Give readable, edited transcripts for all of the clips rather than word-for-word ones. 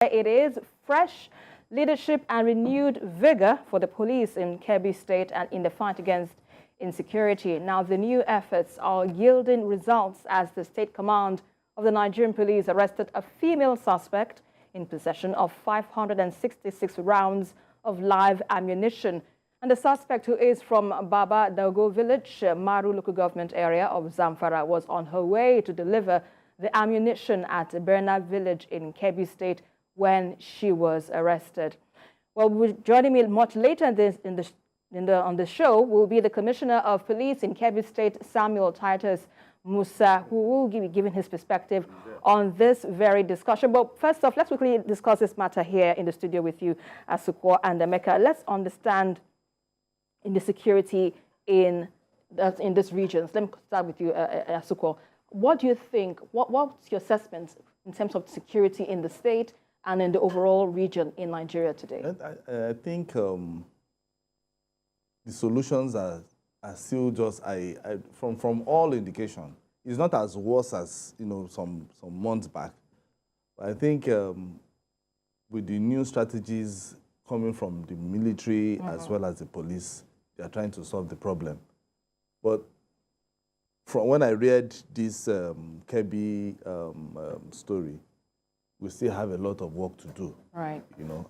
It is fresh leadership and renewed vigor for the police in Kebbi State and in the fight against insecurity. Now, the new efforts are yielding results as the State Command of the Nigerian Police arrested a female suspect in possession of 566 rounds of live ammunition. And the suspect, who is from Baba Dago village, Maru local government area of Zamfara, was on her way to deliver the ammunition at Berna village in Kebbi State when she was arrested. Well, joining me much later on the show will be the Commissioner of Police in Kebbi State, Samuel Titus Musa, who will be giving his perspective on this very discussion. But first off, let's quickly discuss this matter here in the studio with you, Asukwo and Emeka. Let's understand in the security in this region. Let me start with you, Asukwo. What do you think? What's your assessment in terms of security in the state and in the overall region in Nigeria today? I think the solutions are still just from all indication. It's not as worse as some months back. But I think with the new strategies coming from the military as well as the police, they are trying to solve the problem. But from when I read this Kebbi story, we still have a lot of work to do. Right.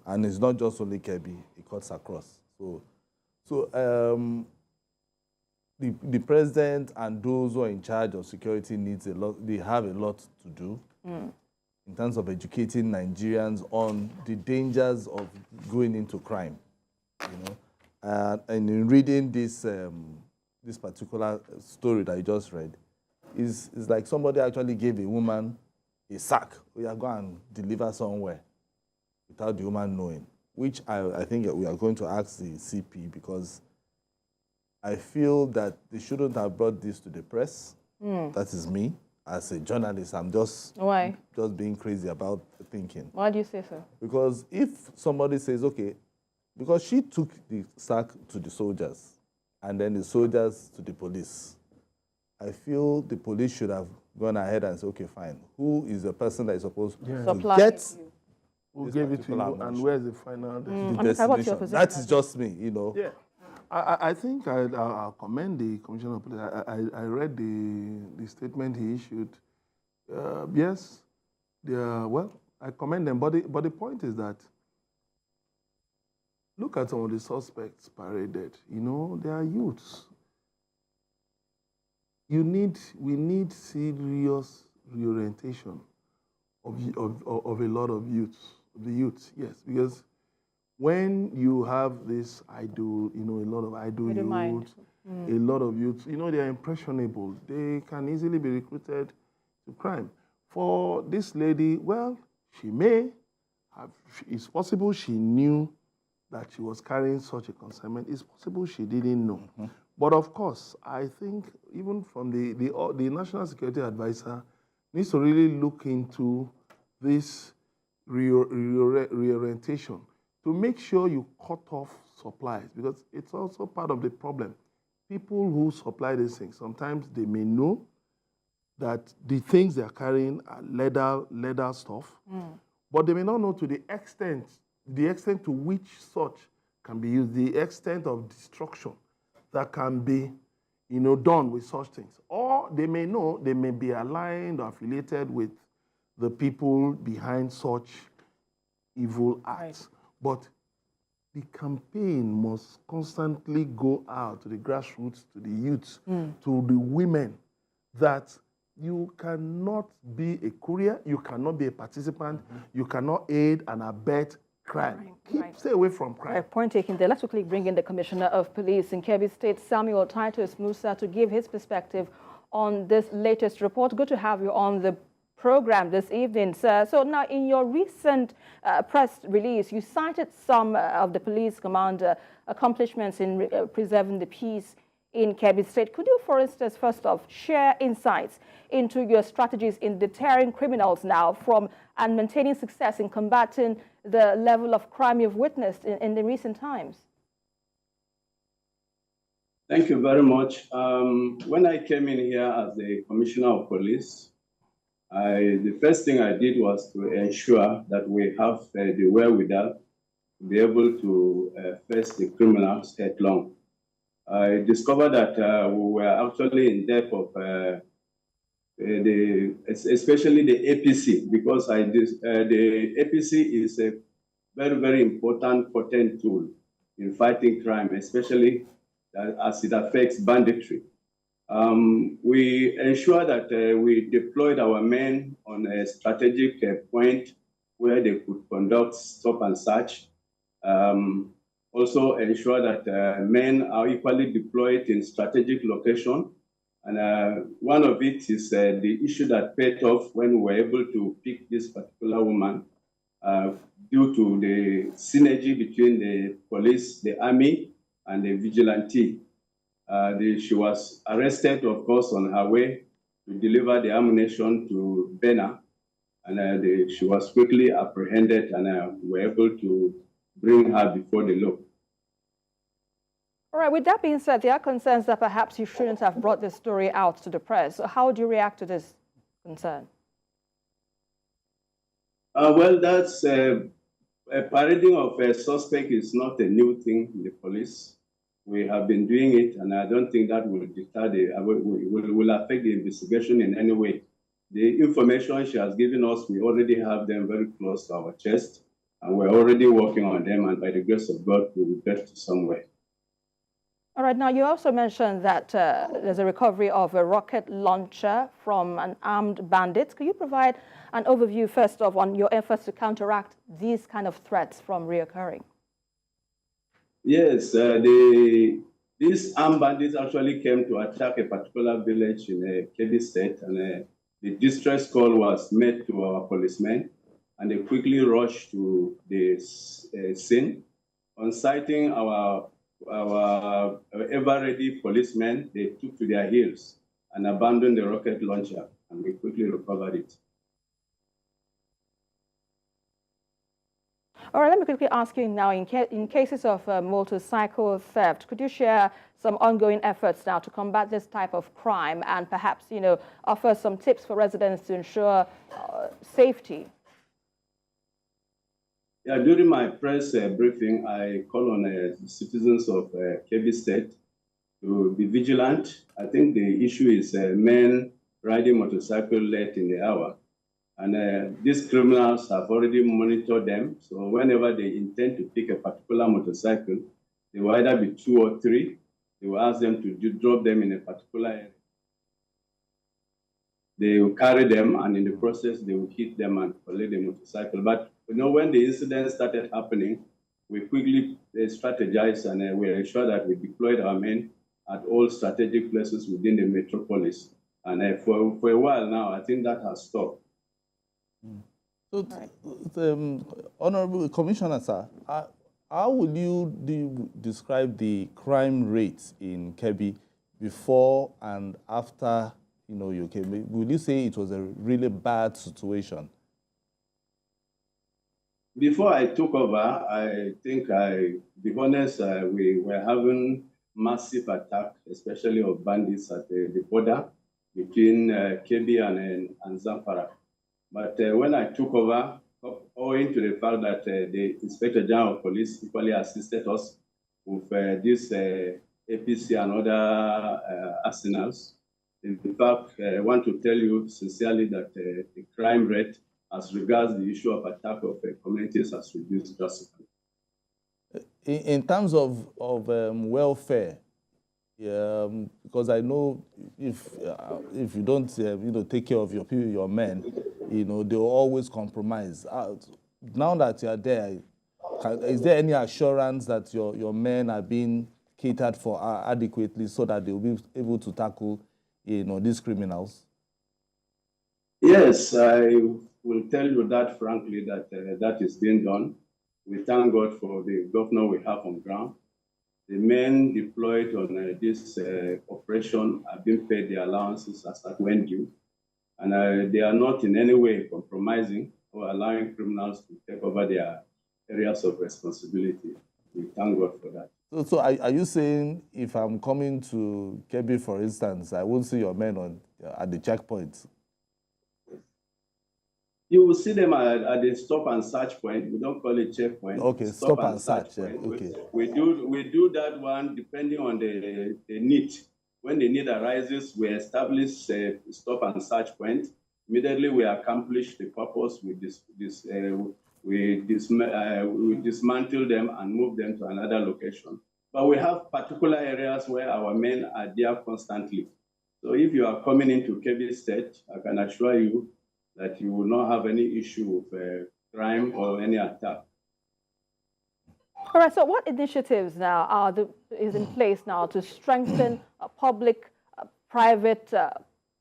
And it's not just only Kebbi; it cuts across. So the president and those who are in charge of security needs a lot. They have a lot to do in terms of educating Nigerians on the dangers of going into crime. And in reading this this particular story that I just read, is like somebody actually gave a woman a sack. We are going to deliver somewhere without the woman knowing, which I think we are going to ask the CP, because I feel that they shouldn't have brought this to the press. That is me. As a journalist, I'm just being crazy about thinking. Why do you say so? Because if somebody says, okay, because she took the sack to the soldiers and then the soldiers to the police, I feel the police should have gone ahead and said, okay, fine, who is the person that is supposed to get who gave it to you and where's the final destination? That is just me, Yeah. I think I'll commend the Commissioner of Police. I read the statement he issued. Yes, I commend them. But the point is that, look at some of the suspects paraded. They are youths. We need serious reorientation of a lot of the youths, yes, because when you have this a lot of idle youth, a lot of youths, they are impressionable. They can easily be recruited to crime. For this lady, well, she may have, it's possible she knew that she was carrying such a consignment. It's possible she didn't know. But of course, I think even from the National Security Advisor needs to really look into this reorientation to make sure you cut off supplies, because it's also part of the problem. People who supply these things, sometimes they may know that the things they're carrying are leather stuff, but they may not know to the extent to which such can be used, the extent of destruction that can be, done with such things. Or they may know, they may be aligned or affiliated with the people behind such evil acts. Right. But the campaign must constantly go out to the grassroots, to the youths, to the women, that you cannot be a courier, you cannot be a participant, you cannot aid and abet crime. Stay away from crime. Right, point taken there. Let's quickly bring in the Commissioner of Police in Kebbi State, Samuel Titus Musa, to give his perspective on this latest report. Good to have you on the program this evening, sir. So now, in your recent press release, you cited some of the police commander accomplishments in preserving the peace in Kebbi State. Could you, for instance, first off, share insights into your strategies in deterring criminals now and maintaining success in combating the level of crime you've witnessed in the recent times? Thank you very much. When I came in here as the Commissioner of Police, The first thing I did was to ensure that we have the wherewithal to be able to face the criminals headlong. I discovered that we were actually in depth of especially the APC, because the APC is a very, very important potent tool in fighting crime, especially as it affects banditry. We ensure that we deployed our men on a strategic point where they could conduct stop and search. Also ensure that men are equally deployed in strategic location. And one of it is the issue that paid off when we were able to pick this particular woman due to the synergy between the police, the army, and the vigilante. She was arrested, of course, on her way to deliver the ammunition to Bena, and she was quickly apprehended, and we were able to bring her before the law. All right, with that being said, there are concerns that perhaps you shouldn't have brought this story out to the press. So how do you react to this concern? Well, that's a parading of a suspect is not a new thing in the police. We have been doing it, and I don't think that will deter will affect the investigation in any way. The information she has given us, we already have them very close to our chest, and we're already working on them, and by the grace of God, we will get to somewhere. All right, now you also mentioned that there's a recovery of a rocket launcher from an armed bandit. Could you provide an overview, first off, on your efforts to counteract these kind of threats from reoccurring? Yes, these armed bandits actually came to attack a particular village in Kebbi State, and the distress call was made to our policemen, and they quickly rushed to the scene. On sighting our ever-ready policemen, they took to their heels and abandoned the rocket launcher, and we quickly recovered it. All right, let me quickly ask you now, in cases of motorcycle theft, could you share some ongoing efforts now to combat this type of crime and perhaps, offer some tips for residents to ensure safety? Yeah, during my press briefing, I call on the citizens of Kebbi State to be vigilant. I think the issue is men riding motorcycle late in the hour. And these criminals have already monitored them. So whenever they intend to pick a particular motorcycle, they will either be 2 or 3. They will ask them to drop them in a particular area. They will carry them, and in the process, they will hit them and collect the motorcycle. But when the incident started happening, we quickly strategized, and we ensured that we deployed our men at all strategic places within the metropolis. And for a while now, I think that has stopped. So, Honorable Commissioner, sir, how would you describe the crime rates in Kebbi before and after you came? Would you say it was a really bad situation? Before I took over, I think, to be honest, we were having massive attack, especially of bandits at the border between Kebbi and Zamfara. But when I took over, owing to the fact that the Inspector General of Police equally assisted us with this APC and other arsenals, in fact, I want to tell you sincerely that the crime rate as regards the issue of attack of communities has reduced drastically. In terms of welfare, because I know if you don't take care of your people, your men, they'll always compromise. Now that you are there, is there any assurance that your men are being catered for adequately so that they'll be able to tackle these criminals? Yes, I will tell you that frankly, that that is being done. We thank God for the governor we have on ground. The men deployed on this operation have been paid their allowances as at when due, and they are not in any way compromising or allowing criminals to take over their areas of responsibility. We thank God for that. So are you saying if I'm coming to Kebbi, for instance, I won't see your men at the checkpoints? You will see them at the stop and search point. We don't call it checkpoint. Okay, stop and search. Yeah. Okay. We do that one depending on the need. When the need arises, we establish a stop and search point. Immediately, we accomplish the purpose with we dismantle them and move them to another location. But we have particular areas where our men are there constantly. So if you are coming into Kebbi State, I can assure you that you will not have any issue with crime or any attack. All right, so what initiatives now is in place now to strengthen a public-private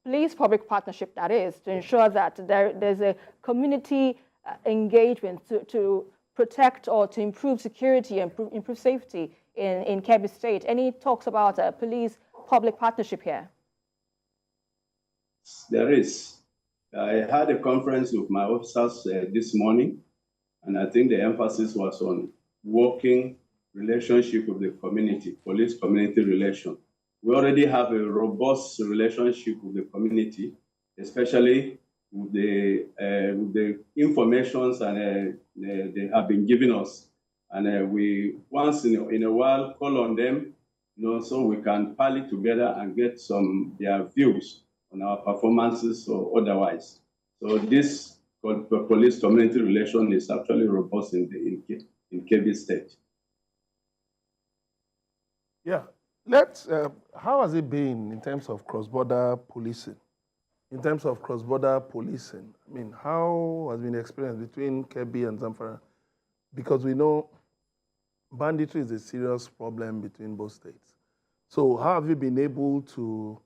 police-public partnership, that is, to ensure that there's a community engagement to protect or to improve security and improve safety in Kebbi State? Any talks about a police-public partnership here? There is. I had a conference with my officers this morning, and I think the emphasis was on working relationship with the community, police-community relation. We already have a robust relationship with the community, especially with the informations and they have been giving us. And we once in a while call on them, so we can pally together and get their views on our performances or otherwise. So this police-community relation is actually robust in Kebbi State. Yeah. How has it been in terms of cross-border policing? In terms of cross-border policing, I mean, how has been the experience between Kebbi and Zamfara? Because we know banditry is a serious problem between both states. So how have you been able to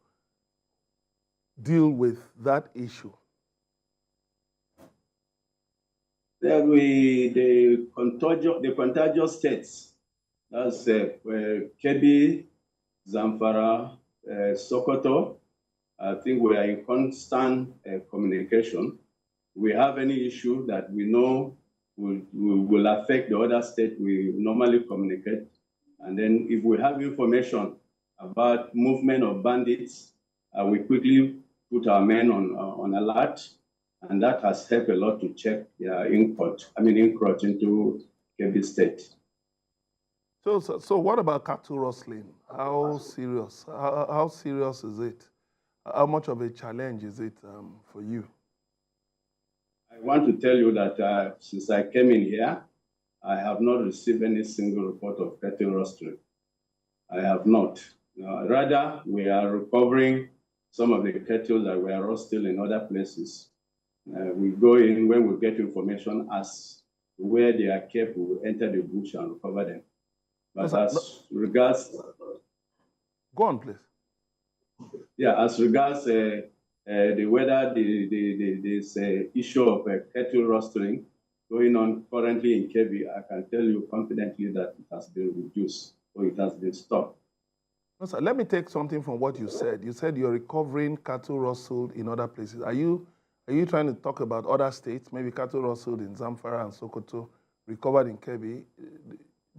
deal with that issue? The contagious states, that's Kebbi, Zamfara, Sokoto, I think we are in constant communication. We have any issue that we know will affect the other state, we normally communicate. And then if we have information about movement of bandits, we quickly put our men on alert, and that has helped a lot to check their encroach into Kebbi State. So what about cattle rustling? How serious is it? How much of a challenge is it for you? I want to tell you that since I came in here, I have not received any single report of cattle rustling. I have not. Rather, we are recovering some of the cattle that were rustled in other places. We go in when we get information as to where they are kept, we will enter the bush and recover them. But as regards... Go on, please. Yeah, as regards whether this issue of cattle rustling going on currently in Kebbi, I can tell you confidently that it has been reduced or it has been stopped. No, sir, let me take something from what you said. You said you're recovering cattle rustled in other places. Are you trying to talk about other states, maybe cattle rustled in Zamfara and Sokoto, recovered in Kebbi?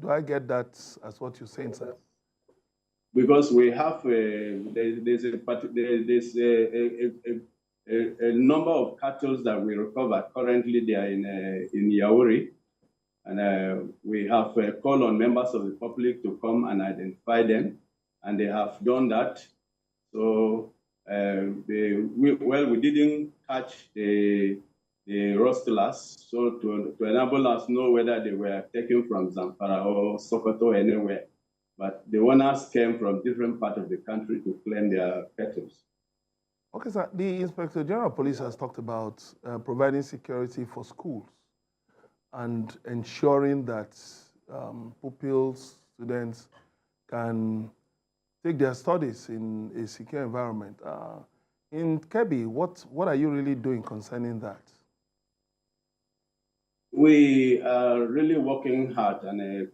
Do I get that as what you're saying, sir? Because we have there's a number of cattle that we recovered. Currently, they are in Yauri, and we have called on members of the public to come and identify them, and they have done that. So, we didn't catch the rustlers, so to enable us know whether they were taken from Zamfara or Sokoto or anywhere. But the owners came from different parts of the country to claim their cattle. Okay, sir. The Inspector General of Police has talked about providing security for schools and ensuring that pupils, students can take their studies in a secure environment. In Kebbi, what are you really doing concerning that? We are really working hard and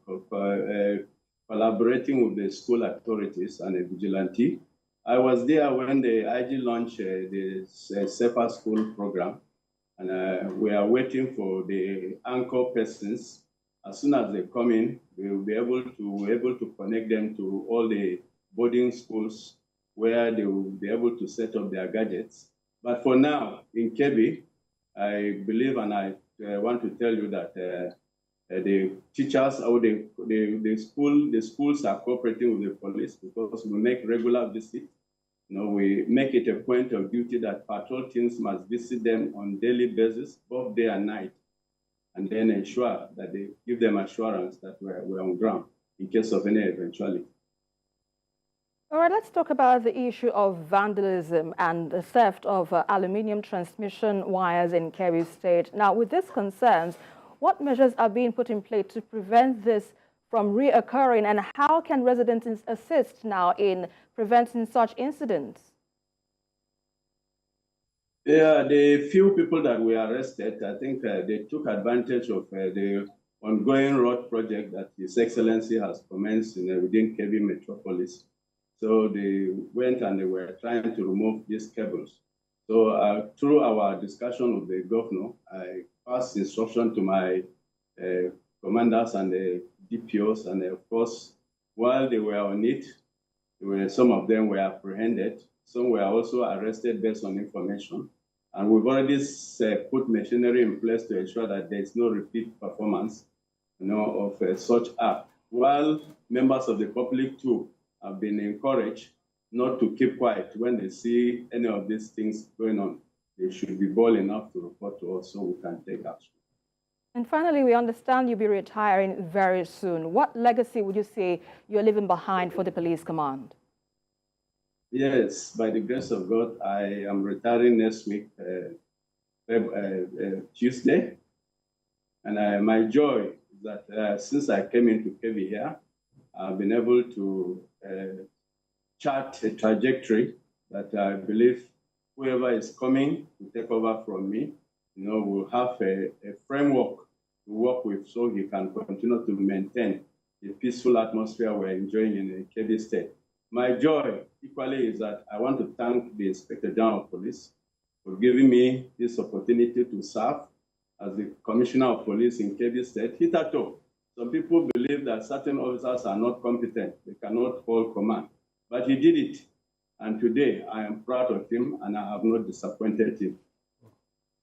collaborating with the school authorities and the vigilante. I was there when the IG launched the Safer School program, and we are waiting for the anchor persons. As soon as they come in, we will be able to connect them to all the boarding schools where they will be able to set up their gadgets. But for now, in Kebbi, I believe and I want to tell you that the teachers or the schools are cooperating with the police because we make regular visits. We make it a point of duty that patrol teams must visit them on daily basis, both day and night, and then ensure that they give them assurance that we're on ground in case of any eventuality. All right, let's talk about the issue of vandalism and the theft of aluminium transmission wires in Kebbi State. Now, with these concerns, what measures are being put in place to prevent this from reoccurring, and how can residents assist now in preventing such incidents? Yeah, the few people that we arrested, I think they took advantage of the ongoing road project that His Excellency has commenced within Kebbi Metropolis. So they went and they were trying to remove these cables. So through our discussion with the governor, I passed instruction to my commanders and the DPOs, and of course, while they were on it, some of them were apprehended. Some were also arrested based on information. And we've already put machinery in place to ensure that there is no repeat performance of such act. While members of the public too have been encouraged not to keep quiet when they see any of these things going on. They should be bold enough to report to us so we can take action. And finally, we understand you'll be retiring very soon. What legacy would you say you're leaving behind for the police command? Yes, by the grace of God, I am retiring next week, Tuesday. And my joy is that since I came into Kebbi here, I've been able to chart a trajectory that I believe whoever is coming to take over from me, will have a framework to work with so he can continue to maintain the peaceful atmosphere we're enjoying in the Kebbi State. My joy equally is that I want to thank the Inspector General of Police for giving me this opportunity to serve as the Commissioner of Police in Kebbi State. Hitherto, some people believe that certain officers are not competent, they cannot hold command, but he did it. And today I am proud of him and I have not disappointed him.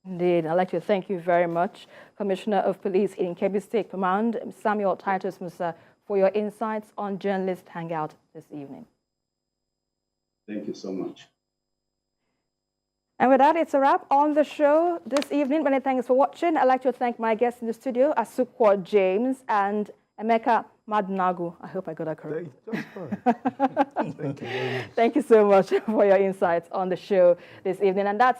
Indeed, I'd like to thank you very much, Commissioner of Police in Kebbi State Command, Samuel Titus Musa, for your insights on Journalist Hangout this evening. Thank you so much. And with that, it's a wrap on the show this evening. Many thanks for watching. I'd like to thank my guests in the studio, Asukwa James and Emeka Madnagu. I hope I got that correct. Just fine. Thank you very much. Thank you so much for your insights on the show this evening. And that's